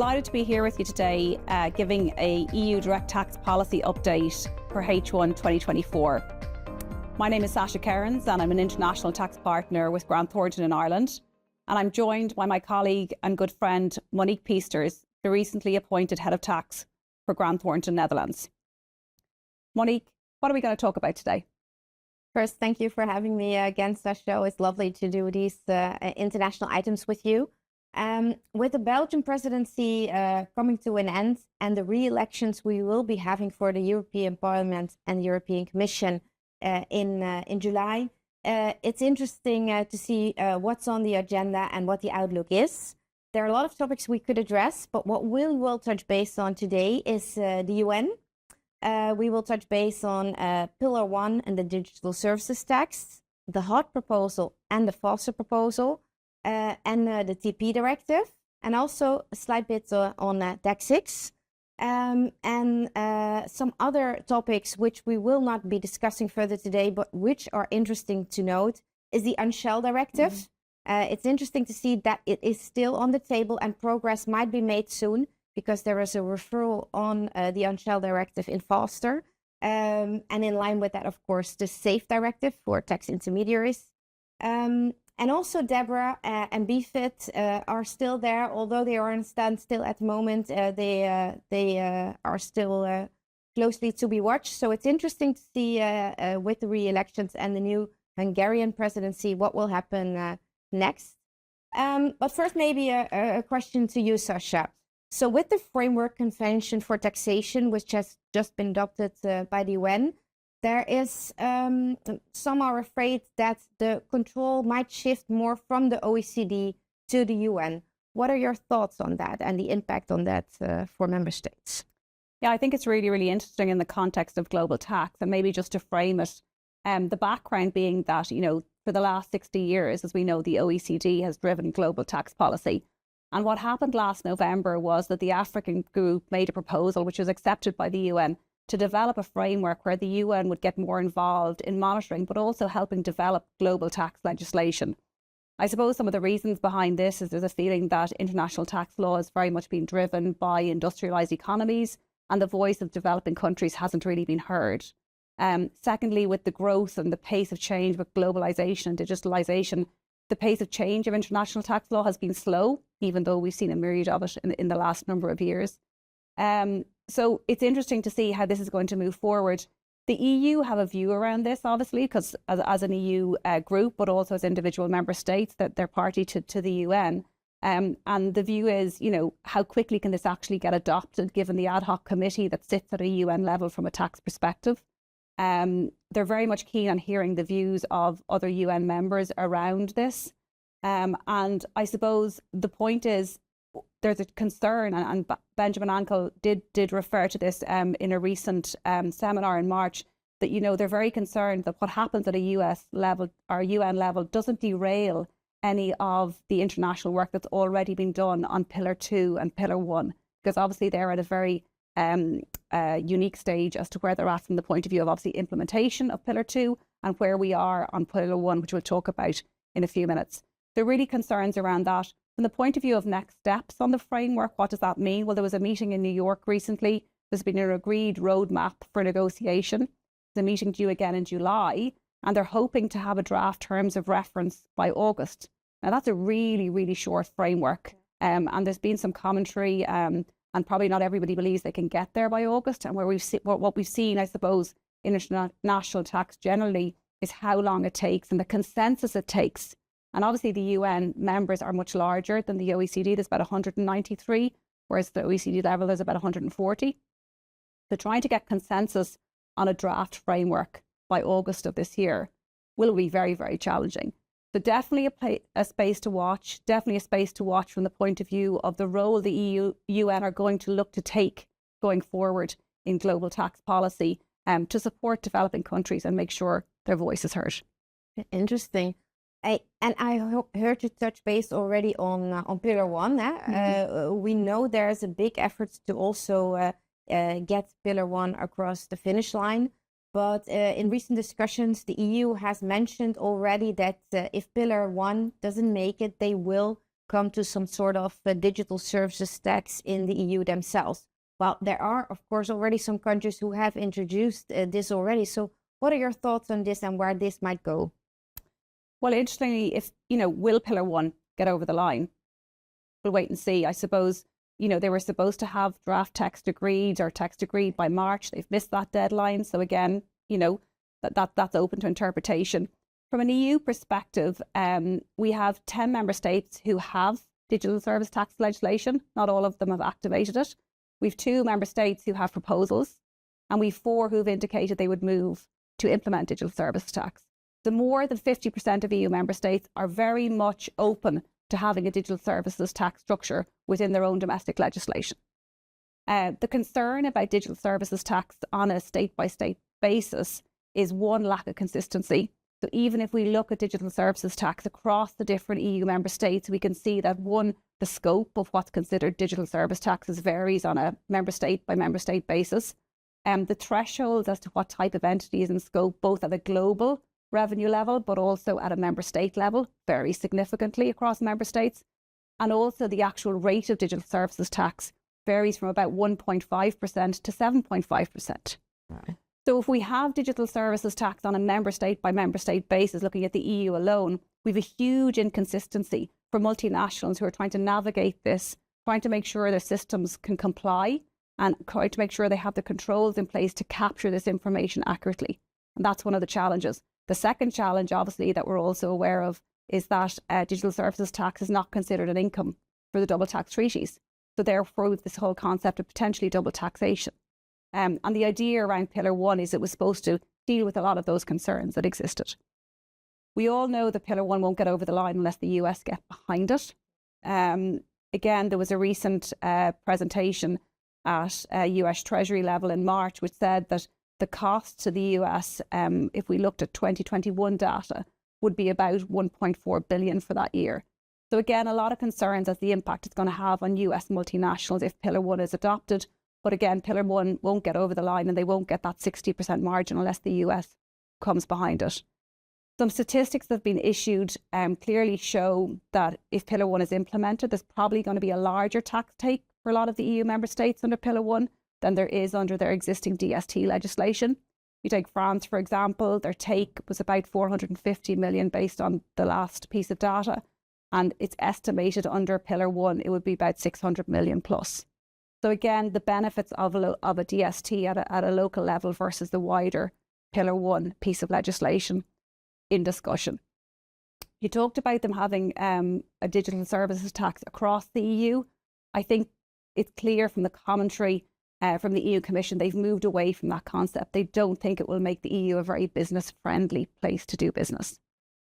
delighted to be here with you today, giving a EU direct tax policy update for H1 2024. My name is Sasha Kerins and I'm an international tax partner with Grant Thornton in Ireland. And I'm joined by my colleague and good friend, Monique Pisters, the recently appointed head of tax for Grant Thornton, Netherlands. Monique, what are we going to talk about today? First, thank you for having me again, Sasha. It's lovely to do these international items with you. With the Belgian presidency coming to an end and the re-elections we will be having for the European Parliament and the European Commission in July, it's interesting to see what's on the agenda and what the outlook is. There are a lot of topics we could address, but what we will touch base on today is the UN. We will touch base on Pillar 1 and the digital services tax, the HOT proposal and the FOSTA proposal, and the TP directive, and also a slight bit on tax and some other topics which we will not be discussing further today, but which are interesting to note, is the Unshell directive. It's interesting to see that it is still on the table and progress might be made soon, because there is a referral on the Unshell directive in FOSTA. And in line with that, of course, the SAFE directive for tax intermediaries. And also Deborah and BFIT are still there, although they are on standstill at the moment. They are still closely to be watched. So it's interesting to see with the re-elections and the new Hungarian presidency what will happen next. But first, maybe a question to you, Sasha. So with the Framework Convention for Taxation, which has just been adopted by the UN, there is, some are afraid that the control might shift more from the OECD to the UN. What are your thoughts on that and the impact on that for member states? Yeah, I think it's really, really interesting in the context of global tax, and maybe just to frame it, the background being that, for the last 60 years, as we know, the OECD has driven global tax policy. And what happened last November was that the African group made a proposal, which was accepted by the UN, to develop a framework where the UN would get more involved in monitoring, but also helping develop global tax legislation. I suppose some of the reasons behind this is there's a feeling that international tax law is very much being driven by industrialised economies, and the voice of developing countries hasn't really been heard. Secondly, with the growth and the pace of change with globalisation and digitalisation, the pace of change of international tax law has been slow, even though we've seen a myriad of it in the last number of years. So it's interesting to see how this is going to move forward. The EU have a view around this, obviously, because as an EU group, but also as individual member states, that they're party to the UN. And the view is, how quickly can this actually get adopted, given the ad hoc committee that sits at a UN level from a tax perspective. They're very much keen on hearing the views of other UN members around this. And I suppose the point is, there's a concern, and Benjamin Ankel did refer to this in a recent seminar in March, that, they're very concerned that what happens at a US level or UN level doesn't derail any of the international work that's already been done on Pillar 2 and Pillar 1, because obviously they're at a very unique stage as to where they're at from the point of view of obviously implementation of Pillar 2 and where we are on Pillar 1, which we'll talk about in a few minutes. There are really concerns around that. From the point of view of next steps on the framework, what does that mean? Well, there was a meeting in New York recently. There's been an agreed roadmap for negotiation. There's a meeting due again in July, and they're hoping to have a draft terms of reference by August. Now, that's a really, really short framework. And there's been some commentary, and probably not everybody believes they can get there by August. And what we've seen, I suppose, in international tax generally is how long it takes and the consensus it takes. And obviously the UN members are much larger than the OECD. There's about 193, whereas the OECD level is about 140. So trying to get consensus on a draft framework by August of this year will be very, very challenging. So definitely a space to watch, definitely a space to watch from the point of view of the role the UN are going to look to take going forward in global tax policy to support developing countries and make sure their voice is heard. Interesting. I heard you touch base already on Pillar 1. We know there's a big effort to also get Pillar 1 across the finish line. But in recent discussions, the EU has mentioned already that if Pillar 1 doesn't make it, they will come to some sort of digital services tax in the EU themselves. Well, there are, of course, already some countries who have introduced this already. So what are your thoughts on this and where this might go? Well, interestingly, if, will Pillar 1 get over the line? We'll wait and see. I suppose, they were supposed to have draft text agreed or text agreed by March. They've missed that deadline. So again, that's open to interpretation. From an EU perspective, we have 10 member states who have digital service tax legislation. Not all of them have activated it. We've 2 member states who have proposals, and we've 4 who've indicated they would move to implement digital service tax. The more than 50% of EU member states are very much open to having a digital services tax structure within their own domestic legislation. The concern about digital services tax on a state-by-state basis is one, lack of consistency. So even if we look at digital services tax across the different EU member states, we can see that one, the scope of what's considered digital service taxes varies on a member state by member state basis. The thresholds as to what type of entity is in scope, both at a global revenue level, but also at a member state level, vary significantly across member states. And also the actual rate of digital services tax varies from about 1.5% to 7.5%. Right. So if we have digital services tax on a member state by member state basis, looking at the EU alone, we have a huge inconsistency for multinationals who are trying to navigate this, trying to make sure their systems can comply and trying to make sure they have the controls in place to capture this information accurately. And that's one of the challenges. The second challenge, obviously, that we're also aware of is that digital services tax is not considered an income for the double tax treaties. So therefore, this whole concept of potentially double taxation. And the idea around Pillar 1 is it was supposed to deal with a lot of those concerns that existed. We all know that Pillar 1 won't get over the line unless the US get behind it. Again, there was a recent presentation at US Treasury level in March, which said that the cost to the US, if we looked at 2021 data, would be about 1.4 billion for that year. So again, a lot of concerns as the impact it's going to have on US multinationals if Pillar 1 is adopted. But again, Pillar 1 won't get over the line and they won't get that 60% margin unless the US comes behind it. Some statistics that have been issued clearly show that if Pillar 1 is implemented, there's probably going to be a larger tax take for a lot of the EU member states under Pillar 1 than there is under their existing DST legislation. You take France, for example, their take was about 450 million based on the last piece of data. And it's estimated under Pillar 1, it would be about 600 million plus. So again, the benefits of a DST at a local level versus the wider Pillar 1 piece of legislation in discussion. You talked about them having a digital services tax across the EU. I think it's clear from the commentary from the EU Commission, they've moved away from that concept. They don't think it will make the EU a very business-friendly place to do business.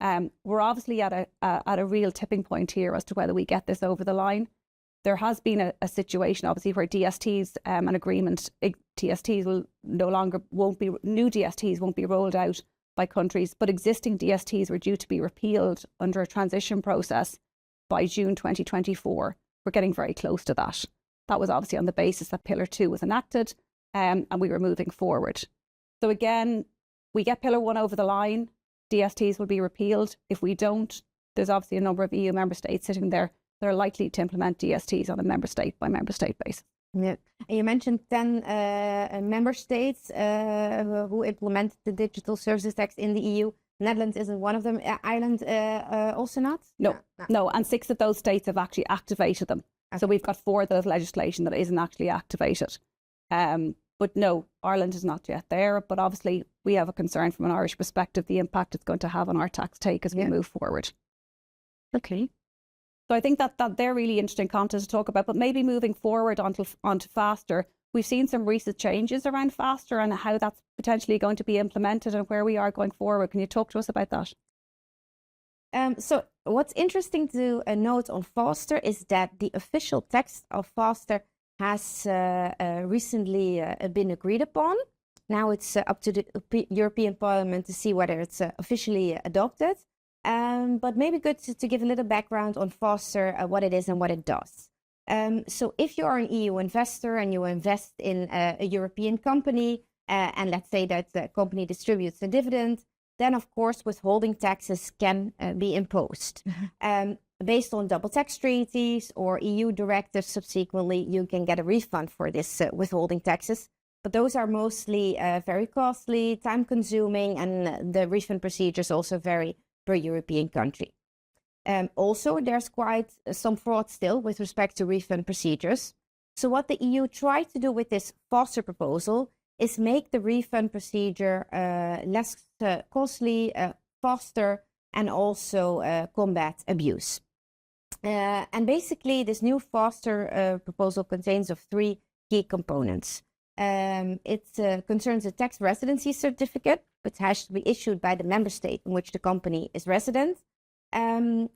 We're obviously at a real tipping point here as to whether we get this over the line. There has been a situation, obviously, where DSTs, an agreement, DSTs new DSTs won't be rolled out by countries, but existing DSTs were due to be repealed under a transition process by June 2024. We're getting very close to that. That was obviously on the basis that Pillar 2 was enacted, and we were moving forward. So again, we get Pillar 1 over the line, DSTs will be repealed. If we don't, there's obviously a number of EU member states sitting there that are likely to implement DSTs on a member state by member state basis. Yeah. And you mentioned 10 member states who implemented the digital services tax in the EU. Netherlands isn't one of them. Ireland also not? No. And 6 of those states have actually activated them. Okay. So we've got 4 that have legislation that isn't actually activated. But no, Ireland is not yet there. But obviously, we have a concern from an Irish perspective, the impact it's going to have on our tax take as we move forward. Okay. So I think that they're really interesting content to talk about. But maybe moving forward onto Faster, we've seen some recent changes around Faster and how that's potentially going to be implemented and where we are going forward. Can you talk to us about that? So what's interesting to note on Faster is that the official text of Faster has recently been agreed upon. Now it's up to the European Parliament to see whether it's officially adopted. But maybe good to give a little background on Faster, what it is and what it does. So if you are an EU investor and you invest in a European company, and let's say that the company distributes a dividend, then of course withholding taxes can be imposed. based on double tax treaties or EU directives, subsequently, you can get a refund for this withholding taxes. But those are mostly very costly, time-consuming, and the refund procedures also vary per European country. Also, there's quite some fraud still with respect to refund procedures. So what the EU tried to do with this faster proposal is make the refund procedure less costly, faster, and also combat abuse. And basically, this new faster proposal contains of three key components. It concerns a tax residency certificate, which has to be issued by the member state in which the company is resident. And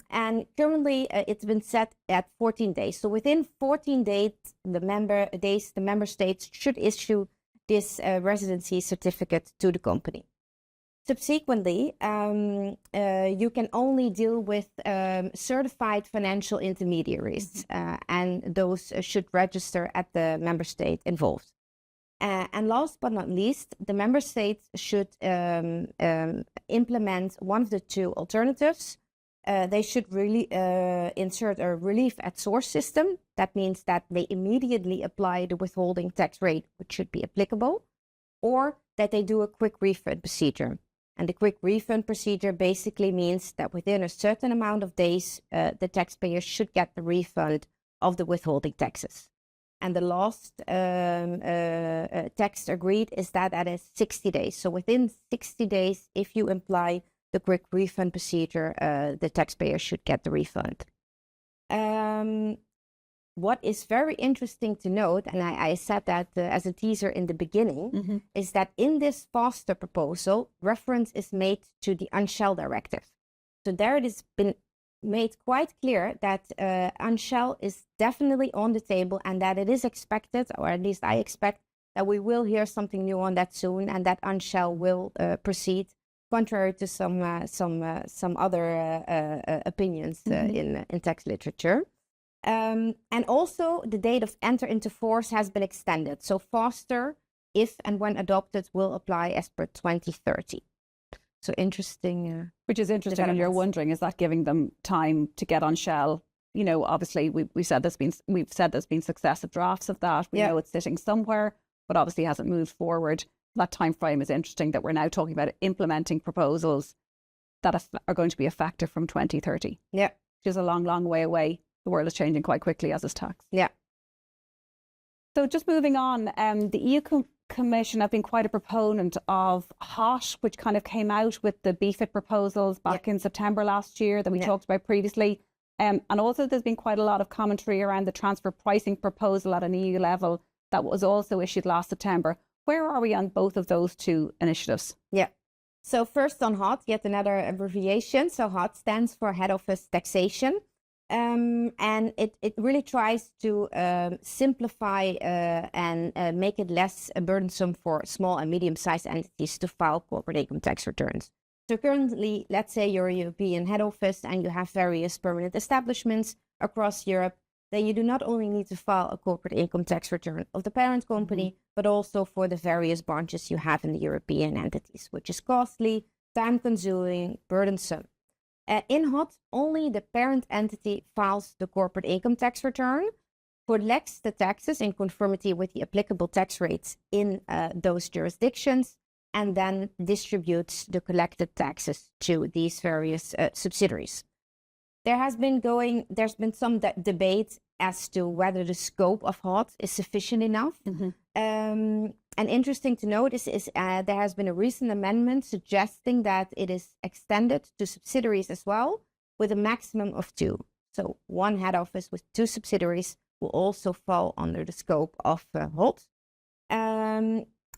currently, it's been set at 14 days. So within 14 days, the member states should issue this residency certificate to the company. Subsequently, you can only deal with certified financial intermediaries, and those should register at the member state involved. And last but not least, the member states should implement one of the two alternatives. They should really insert a relief at source system. That means that they immediately apply the withholding tax rate, which should be applicable, or that they do a quick refund procedure. And the quick refund procedure basically means that within a certain amount of days, the taxpayer should get the refund of the withholding taxes. And the last text agreed is that is 60 days. So within 60 days, if you apply the quick refund procedure, the taxpayer should get the refund. What is very interesting to note, and I said that as a teaser in the beginning, is that in this faster proposal, reference is made to the Unshell directive. So there it has been made quite clear that Unshell is definitely on the table, and that it is expected, or at least I expect, that we will hear something new on that soon, and that Unshell will proceed, contrary to some other opinions in tax literature. And also the date of enter into force has been extended. So faster, if and when adopted, will apply as per 2030. So interesting. Which is interesting, and you're wondering, is that giving them time to get on Shell? You know, obviously we've said there's been successive drafts of that. We know it's sitting somewhere, but obviously hasn't moved forward. That time frame is interesting, that we're now talking about implementing proposals that are going to be effective from 2030. Yeah. Which is a long, long way away. The world is changing quite quickly, as is tax. Yeah. So just moving on, the EU Commission have been quite a proponent of HOT, which kind of came out with the BFIT proposals back in September last year that we talked about previously. And also there's been quite a lot of commentary around the transfer pricing proposal at an EU level that was also issued last September. Where are we on both of those two initiatives? Yeah. So first on HOT, yet another abbreviation. So HOT stands for Head Office Taxation. And it really tries to simplify and make it less burdensome for small and medium-sized entities to file corporate income tax returns. So currently, let's say you're a European head office and you have various permanent establishments across Europe, then you do not only need to file a corporate income tax return of the parent company, but also for the various branches you have in the European entities, which is costly, time-consuming, burdensome. In HOT, only the parent entity files the corporate income tax return, collects the taxes in conformity with the applicable tax rates in those jurisdictions, and then distributes the collected taxes to these various subsidiaries. There's been some debate as to whether the scope of HOT is sufficient enough. And interesting to note is there has been a recent amendment suggesting that it is extended to subsidiaries as well, with a maximum of 2. So one head office with 2 subsidiaries will also fall under the scope of HOT.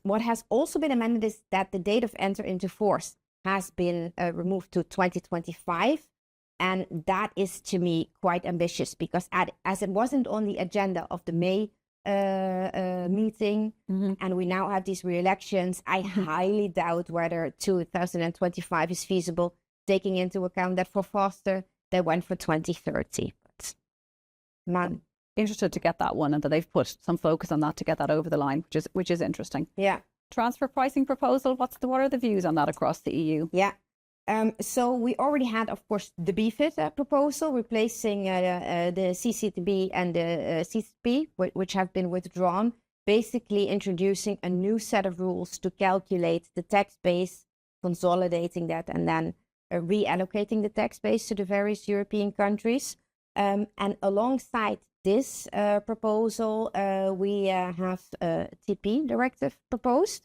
What has also been amended is that the date of enter into force has been removed to 2025. And that is, to me, quite ambitious, because as it wasn't on the agenda of the May meeting, and we now have these re-elections, I highly doubt whether 2025 is feasible, taking into account that for faster, they went for 2030. But man, interested to get that one, and that they've put some focus on that to get that over the line, which is interesting. Yeah. Transfer pricing proposal, what are the views on that across the EU? Yeah. So we already had, of course, the BFIT proposal replacing the CCTB and the CCP, which have been withdrawn, basically introducing a new set of rules to calculate the tax base, consolidating that, and then reallocating the tax base to the various European countries. And alongside this proposal, we have a TP directive proposed.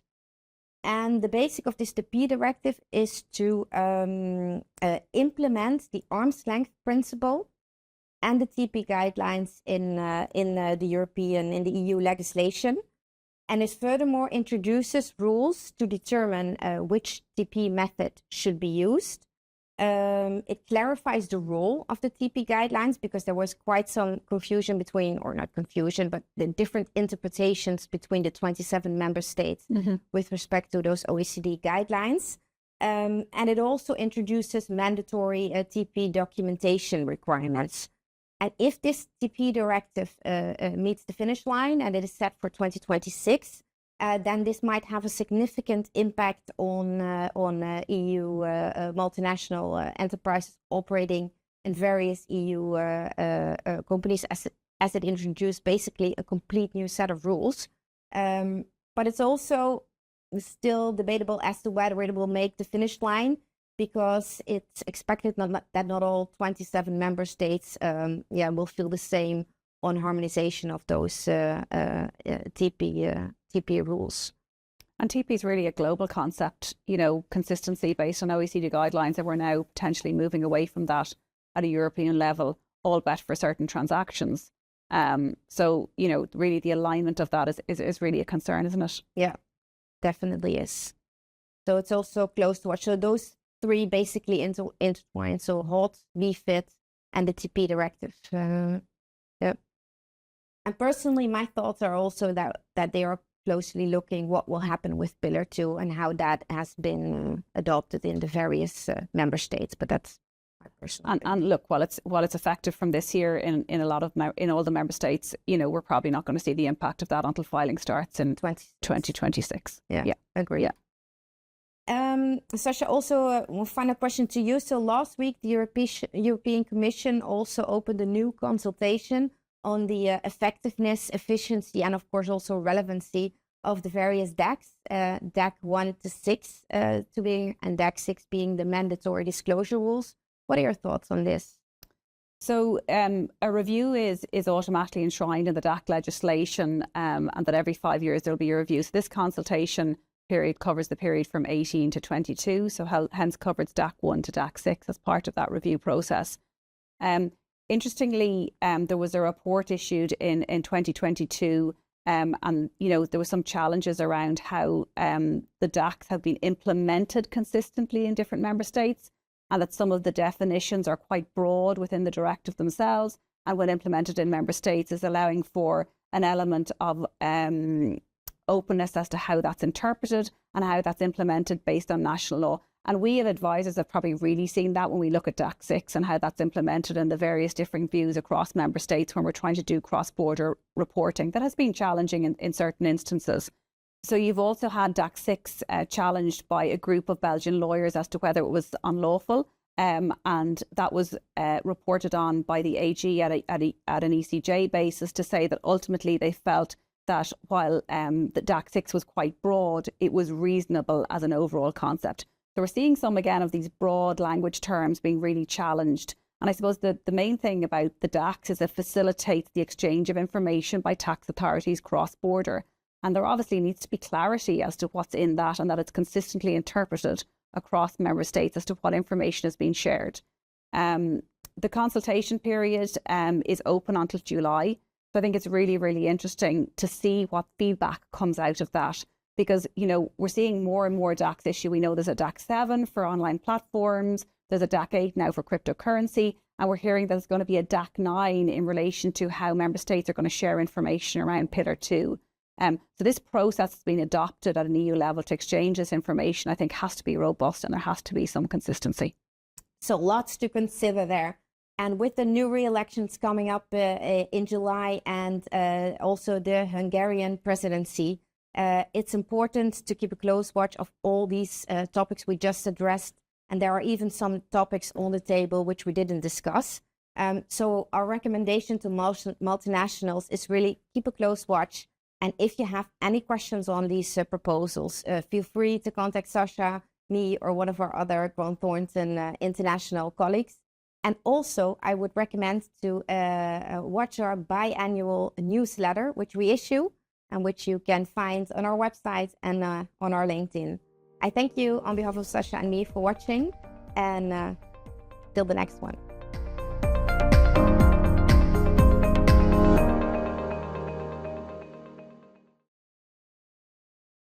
And the basic of this TP directive is to implement the arm's length principle and the TP guidelines in the EU legislation. And it furthermore introduces rules to determine which TP method should be used. It clarifies the role of the TP guidelines because there was quite some confusion between, or not confusion, but the different interpretations between the 27 member states with respect to those OECD guidelines. And it also introduces mandatory TP documentation requirements. And if this TP directive meets the finish line and it is set for 2026, then this might have a significant impact on EU multinational enterprises operating in various EU companies, as it introduced basically a complete new set of rules. But it's also still debatable as to whether it will make the finish line, because it's expected that not all 27 member states will feel the same on harmonization of those TP rules. And TP is really a global concept, you know, consistency based on OECD guidelines, and we're now potentially moving away from that at a European level, all bet for certain transactions. So, you know, really the alignment of that is really a concern, isn't it? Yeah, definitely is. So it's also close to watch. So those three basically intertwined. So HOT, BFIT, and the TP directive. Yeah. And personally, my thoughts are also that they are closely looking what will happen with Pillar 2 and how that has been adopted in the various member states. But that's my personal and look, while it's effective from this year in all the member states, you know, we're probably not going to see the impact of that until filing starts in 2026. Yeah, agree. Yeah. Sasha, also one final question to you. So last week, the European Commission also opened a new consultation on the effectiveness, efficiency, and of course also relevancy of the various DACs, DAC 1 to 6 and DAC 6 being the mandatory disclosure rules. What are your thoughts on this? So a review is automatically enshrined in the DAC legislation, and that every 5 years there'll be a review. So this consultation period covers the period from 18 to 22, so hence covers DAC 1 to DAC 6 as part of that review process. Interestingly, there was a report issued in 2022, and you know, there were some challenges around how the DACs have been implemented consistently in different member states, and that some of the definitions are quite broad within the directive themselves, and when implemented in member states is allowing for an element of openness as to how that's interpreted and how that's implemented based on national law. And we as advisors have probably really seen that when we look at DAC 6 and how that's implemented and the various different views across member states when we're trying to do cross-border reporting. That has been challenging in certain instances. So you've also had DAC 6 challenged by a group of Belgian lawyers as to whether it was unlawful. And that was reported on by the AG at an ECJ basis to say that ultimately they felt that while the DAC 6 was quite broad, it was reasonable as an overall concept. So we're seeing some, again, of these broad language terms being really challenged. And I suppose the main thing about the DACs is it facilitates the exchange of information by tax authorities cross-border. And there obviously needs to be clarity as to what's in that and that it's consistently interpreted across member states as to what information is being shared. The consultation period is open until July. So I think it's really, really interesting to see what feedback comes out of that. Because, you know, we're seeing more and more DACs issue. We know there's a DAC 7 for online platforms. There's a DAC 8 now for cryptocurrency. And we're hearing there's going to be a DAC 9 in relation to how member states are going to share information around Pillar 2. So this process has been adopted at an EU level to exchange this information, I think has to be robust and there has to be some consistency. So lots to consider there. And with the new re-elections coming up in July and also the Hungarian presidency, it's important to keep a close watch of all these topics we just addressed And there are even some topics on the table which we didn't discuss. So our recommendation to multinationals is really keep a close watch. And if you have any questions on these proposals, feel free to contact Sasha, me, or one of our other Grant Thornton international colleagues. And also, I would recommend to watch our biannual newsletter, which we issue and which you can find on our website and on our LinkedIn. I thank you on behalf of Sasha and me for watching, and till the next one.